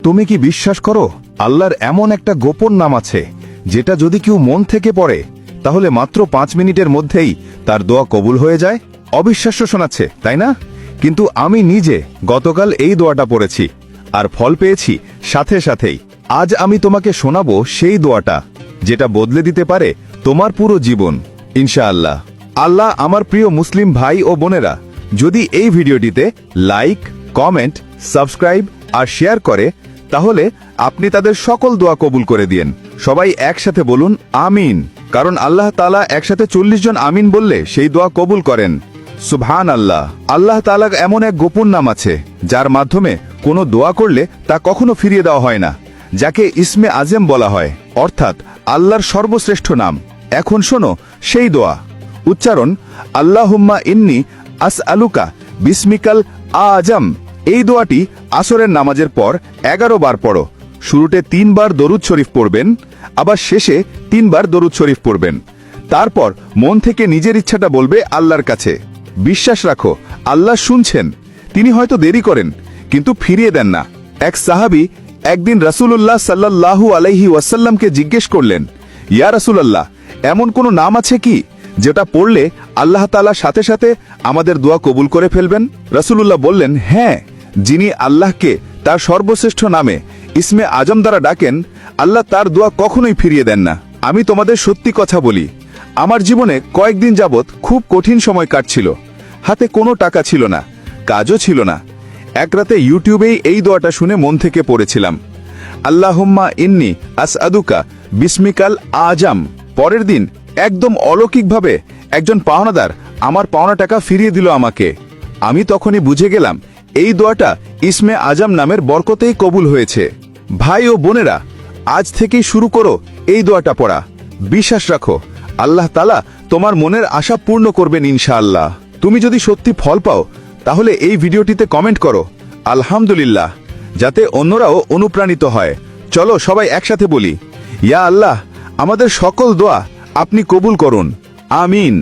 তুমি কি বিশ্বাস করো আল্লাহর এমন একটা গোপন নাম আছে যেটা যদি কেউ মন থেকে পড়ে তাহলে মাত্র 5 মিনিটের মধ্যেই তার দোয়া কবুল হয়ে যায়? অবিশ্বাস্য শোনাচ্ছে, তাই না? কিন্তু আমি নিজে গতকাল এই দোয়াটা পড়েছি আর ফল পেয়েছি সাথে সাথেই। আজ আমি তোমাকে শোনাবো সেই দোয়াটা যেটা বদলে দিতে পারে তোমার পুরো জীবন ইনশাআল্লাহ। আল্লাহ আমার প্রিয় মুসলিম ভাই ও বোনেরা যদি এই ভিডিওটিতে লাইক, কমেন্ট, সাবস্ক্রাইব আর শেয়ার করে তাহলে আপনি তাদের সকল দোয়া কবুল করে দিয়েন। সবাই একসাথে বলুন আমিন, কারণ আল্লাহ তাআলা একসাথে 40 জন আমিন বললে সেই দোয়া কবুল করেন। সুবহান আল্লাহ। আল্লাহ তাআলার এমন এক গোপন নাম আছে যার মাধ্যমে কোনো দোয়া করলে তা কখনো ফিরিয়ে দেওয়া হয় না, যাকে ইসমে আজম বলা হয়, অর্থাৎ আল্লাহর সর্বশ্রেষ্ঠ নাম। এখন শোনো সেই দোয়া। উচ্চারণ আল্লাহুম্মা ইন্নী আসআলুকা বিসমিকাল আজম। এই দোয়াটি আসরের নামাজের পর 11 বার পড়ো। শুরুতে 3 বার দরুদ শরীফ পড়বেন, আবার শেষে 3 বার দরুদ শরীফ পড়বেন। তারপর মন থেকে নিজের ইচ্ছাটা বলবে আল্লাহর কাছে। বিশ্বাস রাখো আল্লাহ শুনছেন। তিনি হয়তো দেরি করেন কিন্তু ফিরিয়ে দেন না। এক সাহাবী একদিন রাসূলুল্লাহ সাল্লাল্লাহু আলাইহি ওয়াসাল্লামকে জিজ্ঞেস করলেন, ইয়া রাসূলুল্লাহ, এমন কোনো নাম আছে কি যেটা পড়লে আল্লাহ তাআলা সাথে সাথে আমাদের দোয়া কবুল করে ফেলবেন? রাসূলুল্লাহ বললেন, হ্যাঁ, যিনি আল্লাহকে তার সর্বশ্রেষ্ঠ নামে ইসমে আজম দ্বারা ডাকেন আল্লাহ তার দোয়া কখনোই ফিরিয়ে দেন না। আমি তোমাদের সত্যি কথা বলি, আমার জীবনে কয়েকদিন যাবৎ খুব কঠিন সময় কাটছিল। হাতে কোনো টাকা ছিল না, কাজও ছিল না। এক রাতে ইউটিউবেই এই দোয়াটা শুনে মন থেকে পড়েছিলাম, আল্লাহুম্মা ইন্নী আসআলুকা বিসমিকাল আজম। পরের দিন একদম অলৌকিকভাবে একজন পাওনাদার আমার পাওনা টাকা ফিরিয়ে দিল আমাকে। আমি তখনই বুঝে গেলাম এই দোয়াটা ইসমে আজম নামের বরকতেই কবুল হয়েছে। ভাই ও বোনেরা, আজ থেকেই শুরু করো এই দোয়াটা পড়া। বিশ্বাস রাখো আল্লাহ তাআলা তোমার মনের আশা পূর্ণ করবেন ইনশাআল্লাহ। তুমি যদি সত্যি ফল পাও তাহলে এই ভিডিওটিতে কমেন্ট করো আলহামদুলিল্লাহ, যাতে অন্যরাও অনুপ্রাণিত হয়। চলো সবাই একসাথে বলি, ইয়া আল্লাহ, আমাদের সকল দোয়া আপনি কবুল করুন, আমিন।